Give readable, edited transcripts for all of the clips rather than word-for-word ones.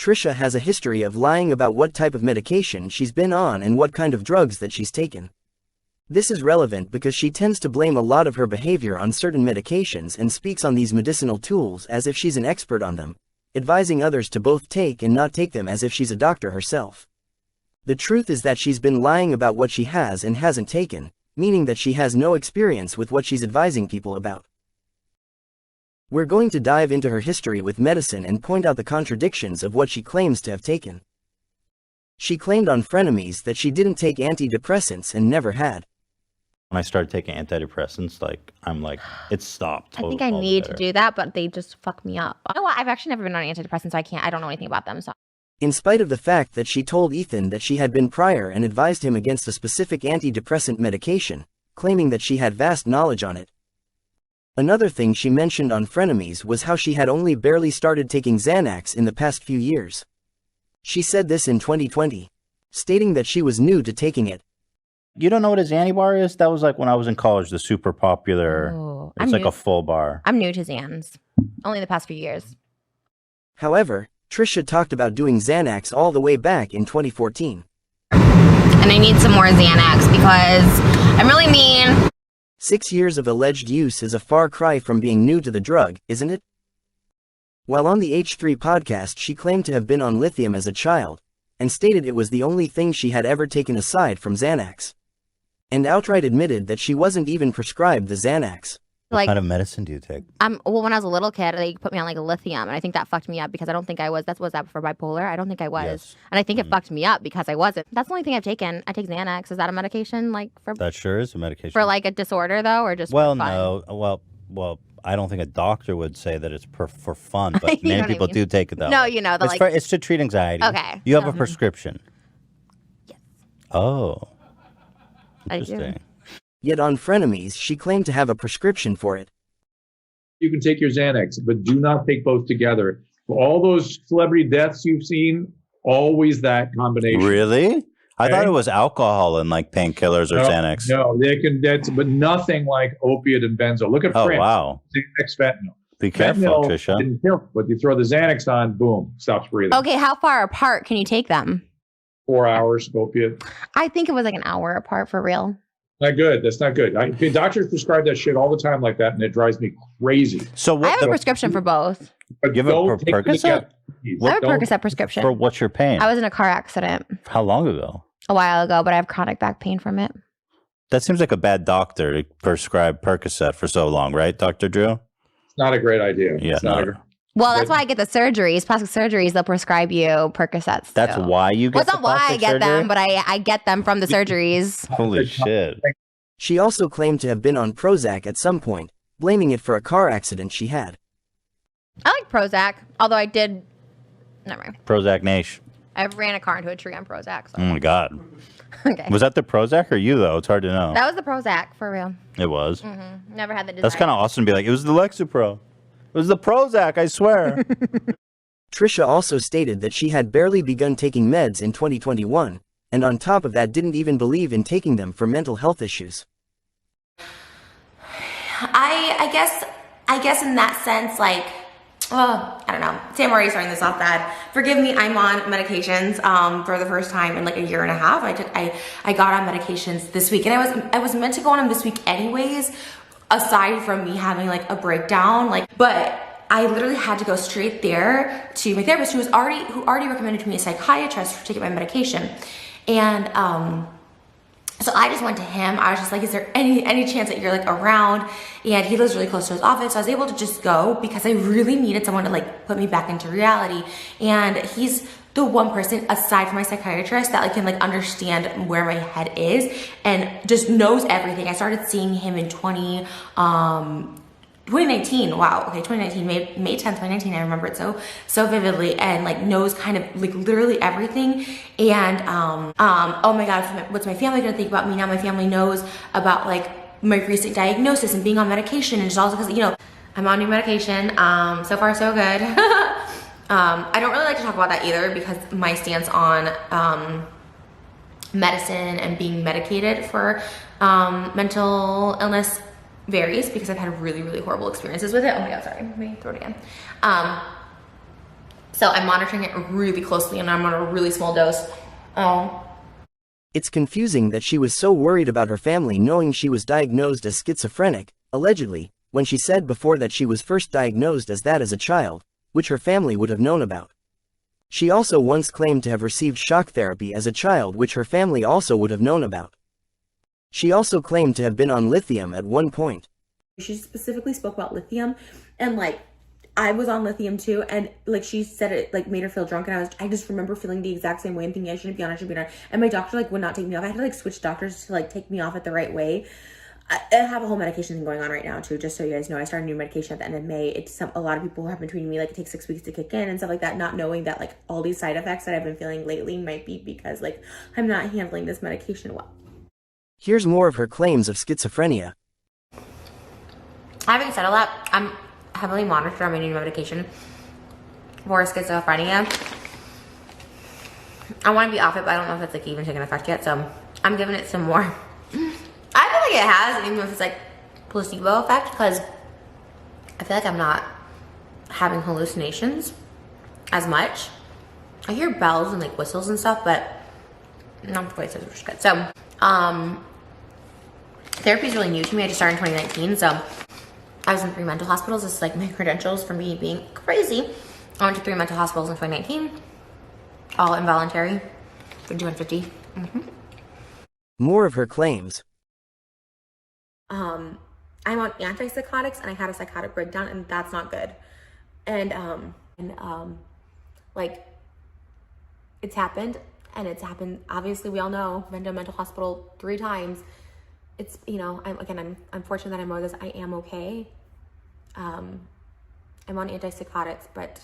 Trisha has a history of lying about what type of medication she's been on and what kind of drugs that she's taken. This is relevant because she tends to blame a lot of her behavior on certain medications and speaks on these medicinal tools as if she's an expert on them, advising others to both take and not take them as if she's a doctor herself. The truth is that she's been lying about what she has and hasn't taken, meaning that she has no experience with what she's advising people about. We're going to dive into her history with medicine and point out the contradictions of what she claims to have taken. She claimed on Frenemies that she didn't take antidepressants and never had. When I started taking antidepressants, it stopped. I think I need to do that, but they just fuck me up. Oh, I've actually never been on antidepressants, so I don't know anything about them. So, in spite of the fact that she told Ethan that she had been prior and advised him against a specific antidepressant medication, claiming that she had vast knowledge on it. Another thing she mentioned on Frenemies was how she had only barely started taking Xanax in the past few years. She said this in 2020, stating that she was new to taking it. You don't know what a Xanny bar is? That was like when I was in college, the super popular. Oh, it's like a full bar. I'm new to Xans. Only the past few years. However, Trisha talked about doing Xanax all the way back in 2014. And I need some more Xanax because I'm really mean. 6 years of alleged use is a far cry from being new to the drug, isn't it? While on the H3 podcast, she claimed to have been on lithium as a child, and stated it was the only thing she had ever taken aside from Xanax. And outright admitted that she wasn't even prescribed the Xanax. What kind of medicine do you take? Well, when I was a little kid, they put me on a lithium, and I think that fucked me up because I don't think I was. Was that for bipolar? I don't think I was. Yes. And I think it fucked me up because I wasn't. That's the only thing I've taken. I take Xanax. Is that a medication for? That sure is a medication. For a disorder though, or just well, for fun? no. Well, I don't think a doctor would say that it's for fun, but many people do take it though. No, it's to treat anxiety. Okay. You have a prescription. Yes. Oh. Interesting. I do. Yet on Frenemies, she claimed to have a prescription for it. You can take your Xanax, but do not take both together. For all those celebrity deaths you've seen, always that combination. Really? I thought it was alcohol and painkillers or Xanax. No, but nothing like opiate and benzo. Look at Prince. Oh, wow. Fentanyl. Be careful, Fentanyl Trisha. Didn't kill, but you throw the Xanax on, boom, stops breathing. Okay, how far apart can you take them? 4 hours, opiate. I think it was an hour apart for real. Not good. That's not good. Doctors prescribe that shit all the time like that, and it drives me crazy. So I have a prescription for both. But you have a Percocet? I have a Percocet prescription. For what's your pain? I was in a car accident. How long ago? A while ago, but I have chronic back pain from it. That seems like a bad doctor to prescribe Percocet for so long, right, Dr. Drew? It's not a great idea. Yeah, well, that's why I get the surgeries, plastic surgeries. They'll prescribe you Percocets. That's why you get. Well, it's not why I get them, but I get them from the surgeries. Holy shit! She also claimed to have been on Prozac at some point, blaming it for a car accident she had. I like Prozac, although I did. Never mind. Prozac Nation. I ran a car into a tree on Prozac. So. Oh my god. Okay. Was that the Prozac or you though? It's hard to know. That was the Prozac for real. It was. Never had the desire. That's kind of awesome to be like, it was the Lexapro. It was the Prozac, I swear. Trisha also stated that she had barely begun taking meds in 2021, and on top of that didn't even believe in taking them for mental health issues. I guess in that sense, I don't know. See, I'm already starting this off bad. Forgive me, I'm on medications for the first time in a year and a half. I got on medications this week, and I was meant to go on them this week anyways, aside from me having a breakdown, but I literally had to go straight there to my therapist who already recommended me a psychiatrist for taking my medication. And so I just went to him. I was just like, is there any chance that you're around? And he lives really close to his office. So I was able to just go because I really needed someone to put me back into reality. And he's the one person aside from my psychiatrist that can understand where my head is and just knows everything. I started seeing him in 2019. Wow. Okay. 2019, May 10th, 2019. I remember it so vividly, and knows kind of literally everything. And, oh my God, what's my family going to think about me now? My family knows about my recent diagnosis and being on medication, and it's also because, I'm on new medication. So far so good. I don't really like to talk about that either because my stance on, medicine and being medicated for, mental illness varies because I've had really, really horrible experiences with it. Oh my God, sorry, let me throw it again. So I'm monitoring it really closely, and I'm on a really small dose. It's confusing that she was so worried about her family knowing she was diagnosed as schizophrenic, allegedly, when she said before that she was first diagnosed as that as a child, which her family would have known about. She also once claimed to have received shock therapy as a child, which her family also would have known about. She also claimed to have been on lithium at one point. She specifically spoke about lithium, and like I was on lithium too, and like she said it like made her feel drunk, and I just remember feeling the exact same way and thinking I shouldn't be on, and my doctor like would not take me off. I had to like switch doctors to like take me off it the right way. I have a whole medication thing going on right now too, just so you guys know. I started a new medication at the end of May. A lot of people have been tweeting me like it takes 6 weeks to kick in and stuff like that, not knowing that like all these side effects that I've been feeling lately might be because like I'm not handling this medication well. Here's more of her claims of schizophrenia. Having said all that, I'm heavily monitored on my new medication for schizophrenia. I want to be off it, but I don't know if it's like even taking effect yet, so I'm giving it some more. I feel like it has, even if it's like placebo effect, because I feel like I'm not having hallucinations as much. I hear bells and like whistles and stuff, but not the voices, which is good. So, therapy is really new to me. I just started in 2019, so I was in 3 mental hospitals. This is like my credentials for me being crazy. I went to 3 mental hospitals in 2019, all involuntary, for 250. More of her claims. I'm on antipsychotics, and I had a psychotic breakdown, and that's not good. And like it's happened, and it's happened. Obviously, we all know I've been to a mental hospital 3 times. It's, you know, I'm fortunate that I'm aware this. I am okay. I'm on antipsychotics, but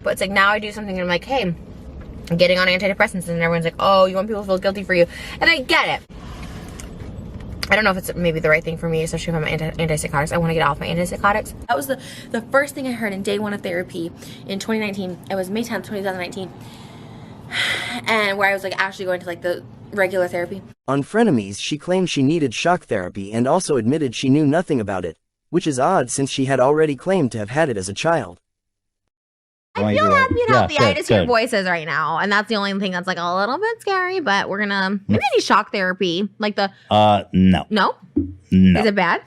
it's like now I do something and I'm like, hey, I'm getting on antidepressants, and everyone's like, oh, you want people to feel guilty for you, and I get it. I don't know if it's maybe the right thing for me, especially if I'm on antipsychotics. I want to get off my antipsychotics. That was the first thing I heard in day 1 of therapy in 2019. It was May 10th, 2019, and where I was like actually going to like the regular therapy. On Frenemies, she claimed she needed shock therapy and also admitted she knew nothing about it, which is odd since she had already claimed to have had it as a child. I feel happy and healthy. I just hear voices right now, and that's the only thing that's like a little bit scary. But we're gonna maybe I need shock therapy, like the no. No. Is it bad?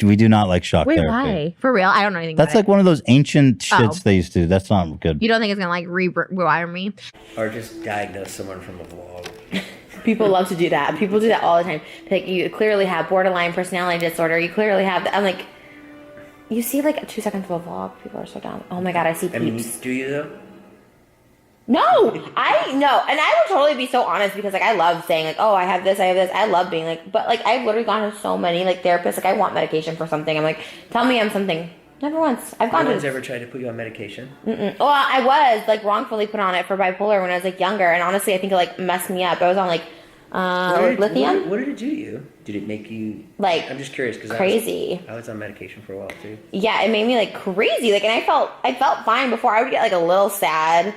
We do not like shock therapy. Why? For real? I don't know anything. That's about like one of those ancient shits they used to do. That's not good. You don't think it's gonna like rewire me? Or just diagnose someone from a vlog. People love to do that. People do that all the time. Like, you clearly have borderline personality disorder. You clearly have. I'm like. You see like 2 seconds of a vlog, people are so down. Oh my god, I see peeps. I mean, do you though? No, I know, and I would totally be so honest because like I love saying like, oh, I have this. I love being like, but like I've literally gone to so many like therapists. Like I want medication for something. I'm like, tell me I'm something. Never once. I've gone. No one's ever tried to put you on medication. Well, I was like wrongfully put on it for bipolar when I was like younger, and honestly, I think it like messed me up. I was on like lithium. What did it do to you? Did it make you like? I'm just curious because crazy. I was on medication for a while too. Yeah, it made me like crazy. Like, and I felt fine before. I would get like a little sad,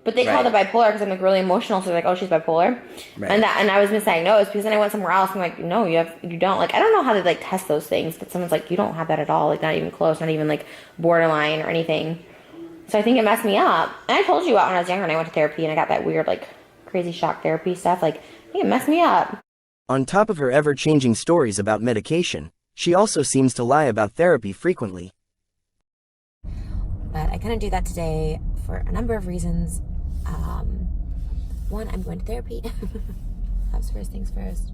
but they called it bipolar because I'm like really emotional. So they're like, oh, she's bipolar, and I was misdiagnosed because then I went somewhere else. I'm like, no, you don't. Like, I don't know how to like test those things, but someone's like, you don't have that at all. Like, not even close, not even like borderline or anything. So I think it messed me up. And I told you about when I was younger and I went to therapy and I got that weird like crazy shock therapy stuff. Like, I think it messed me up. On top of her ever-changing stories about medication, she also seems to lie about therapy frequently. But I couldn't do that today for a number of reasons. One, I'm going to therapy. That's first things first.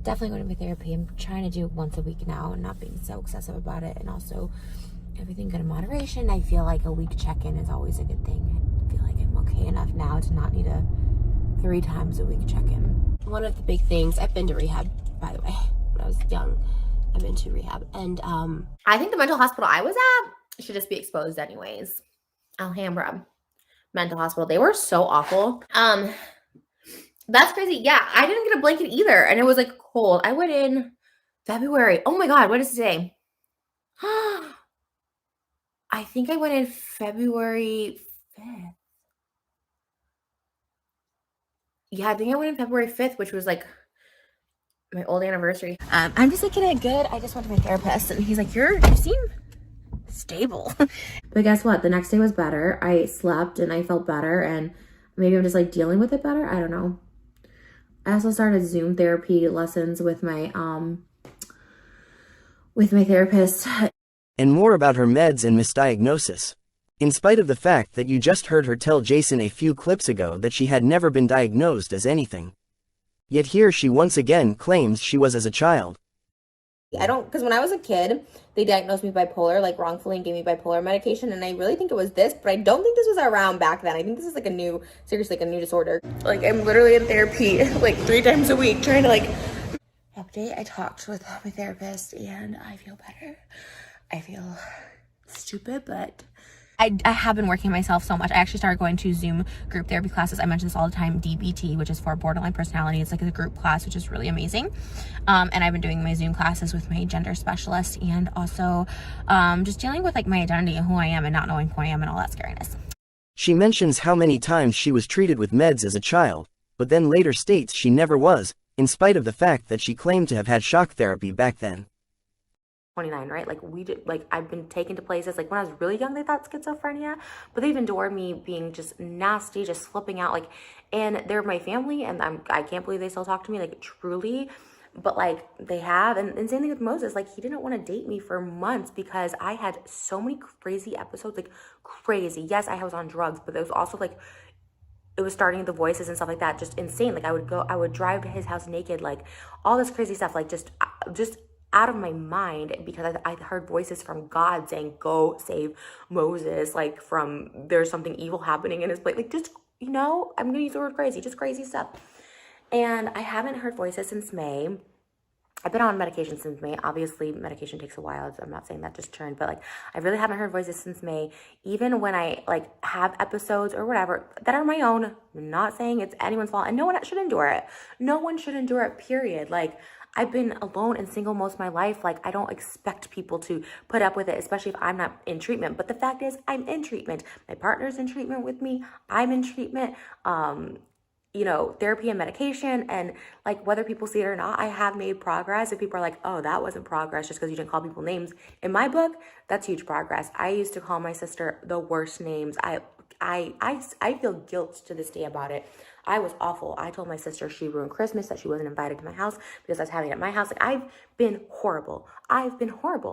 Definitely going to my therapy. I'm trying to do it once a week now and not being so excessive about it. And also, everything good in moderation. I feel like a week check-in is always a good thing. I feel like I'm okay enough now to not need a 3 times a week check-in. One of the big things, I've been to rehab, by the way. When I was young, I've been to rehab. And I think the mental hospital I was at should just be exposed anyways. Alhambra mental hospital. They were so awful. That's crazy. Yeah, I didn't get a blanket either. And it was like cold. I went in February. Oh my God, what is today? I think I went in February 5th. Yeah, I think I went in February 5th, which was like my old anniversary. I'm just like getting it good. I just went to my therapist and he's like, you seem stable. But guess what? The next day was better. I slept and I felt better, and maybe I'm just like dealing with it better. I don't know. I also started Zoom therapy lessons with my therapist. And more about her meds and misdiagnosis. In spite of the fact that you just heard her tell Jason a few clips ago that she had never been diagnosed as anything. Yet here she once again claims she was as a child. Because when I was a kid, they diagnosed me bipolar, like wrongfully, and gave me bipolar medication, and I really think it was this, but I don't think this was around back then. I think this is like a new disorder. Like, I'm literally in therapy like 3 times a week trying to like update. I talked with my therapist and I feel better. I feel stupid, but I have been working myself so much. I actually started going to Zoom group therapy classes. I mention this all the time, DBT, which is for borderline personality. It's like a group class, which is really amazing. And I've been doing my Zoom classes with my gender specialist, and also just dealing with like my identity and who I am and not knowing who I am and all that scariness. She mentions how many times she was treated with meds as a child, but then later states she never was, in spite of the fact that she claimed to have had shock therapy back then. 29, right? Like I've been taken to places, like when I was really young, they thought schizophrenia, but they've endured me being just nasty, just flipping out, like, and they're my family, and I can't believe they still talk to me, like, truly, but like they have. And same thing with Moses. Like, he didn't want to date me for months because I had so many crazy episodes, like crazy. Yes, I was on drugs, but there was also like, it was starting the voices and stuff like that, just insane. Like, I would drive to his house naked, like all this crazy stuff, like just out of my mind, because I heard voices from God saying, go save Moses, like from there's something evil happening in his place, like just, you know, I'm gonna use the word crazy, just crazy stuff. And I haven't heard voices since May. I've been on medication since May. Obviously, medication takes a while. So I'm not saying that just turned, but like, I really haven't heard voices since May. Even when I like have episodes or whatever that are my own, I'm not saying it's anyone's fault, and no one should endure it. No one should endure it, period. Like, I've been alone and single most of my life. Like, I don't expect people to put up with it, especially if I'm not in treatment. But the fact is, I'm in treatment. My partner's in treatment with me. I'm in treatment. You know, therapy and medication, and like whether people see it or not, I have made progress. If people are like, oh, that wasn't progress just because you didn't call people names, in my book, that's huge progress. I used to call my sister the worst names. I feel guilt to this day about it. I was awful. I told my sister she ruined Christmas, that she wasn't invited to my house because I was having it at my house. Like, I've been horrible.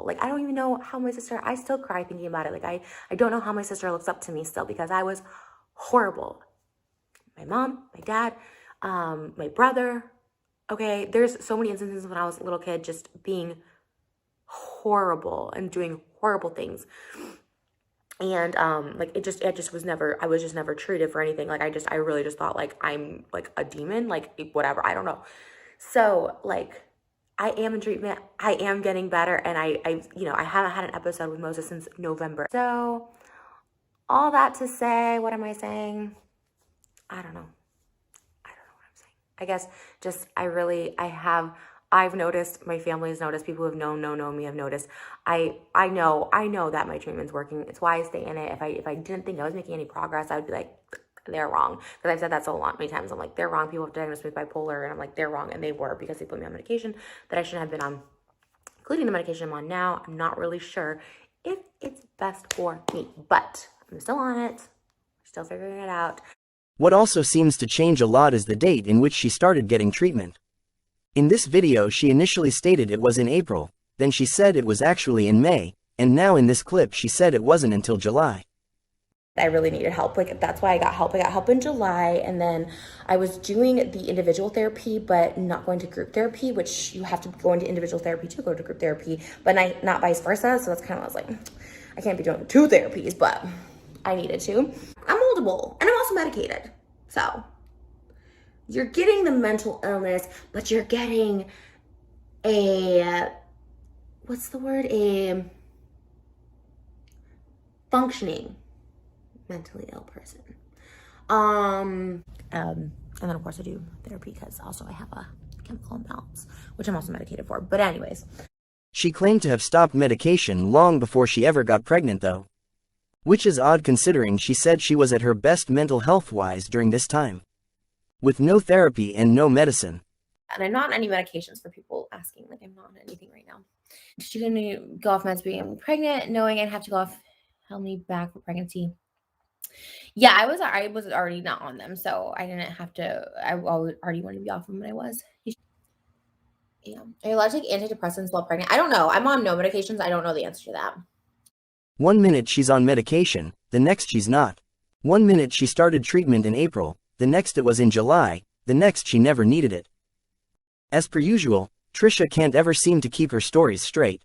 Like, I don't even know how my sister, I still cry thinking about it. Like, I don't know how my sister looks up to me still, because I was horrible. My mom, my dad, my brother. Okay, there's so many instances when I was a little kid just being horrible and doing horrible things. And like it just was never, I was just never treated for anything. Like, I really just thought like I'm like a demon, like whatever, I don't know. So like, I am in treatment, I am getting better, and I you know, I haven't had an episode with Moses since November. So all that to say, what am I saying? I don't know what I'm saying. I guess just, I've noticed, my family has noticed, people who have known me have noticed. I know that my treatment's working. It's why I stay in it. If I didn't think I was making any progress, I would be like, they're wrong. Because I've said that so many times. I'm like, they're wrong. People have diagnosed me with bipolar, and I'm like, they're wrong. And they were, because they put me on medication that I shouldn't have been on, including the medication I'm on now. I'm not really sure if it's best for me, but I'm still on it. Still figuring it out. What also seems to change a lot is the date in which she started getting treatment. In this video she initially stated it was in April, then she said it was actually in May, and now in this clip she said it wasn't until July. I really needed help. Like, that's why I got help. I got help in July, and then I was doing the individual therapy, but not going to group therapy, which you have to go into individual therapy to go to group therapy, but not vice versa. So that's kind of, I was like, I can't be doing 2 therapies, but I needed to. I'm moldable, and I'm also medicated. So you're getting the mental illness, but you're getting a, what's the word? A functioning mentally ill person. And then of course I do therapy because also I have a chemical imbalance, which I'm also medicated for. But anyways. She claimed to have stopped medication long before she ever got pregnant though. Which is odd considering she said she was at her best mental health-wise during this time. With no therapy and no medicine. And I'm not on any medications for people asking. Like, I'm not on anything right now. She couldn't go off meds being pregnant, knowing I'd have to go off, held me back for pregnancy. Yeah, I was already not on them, so I didn't have to. I already wanted to be off them when I was. Yeah. Are you allowed to take antidepressants while pregnant? I don't know. I'm on no medications. I don't know the answer to that. 1 minute she's on medication, the next she's not. 1 minute she started treatment in April, the next it was in July, the next she never needed it. As per usual, Trisha can't ever seem to keep her stories straight.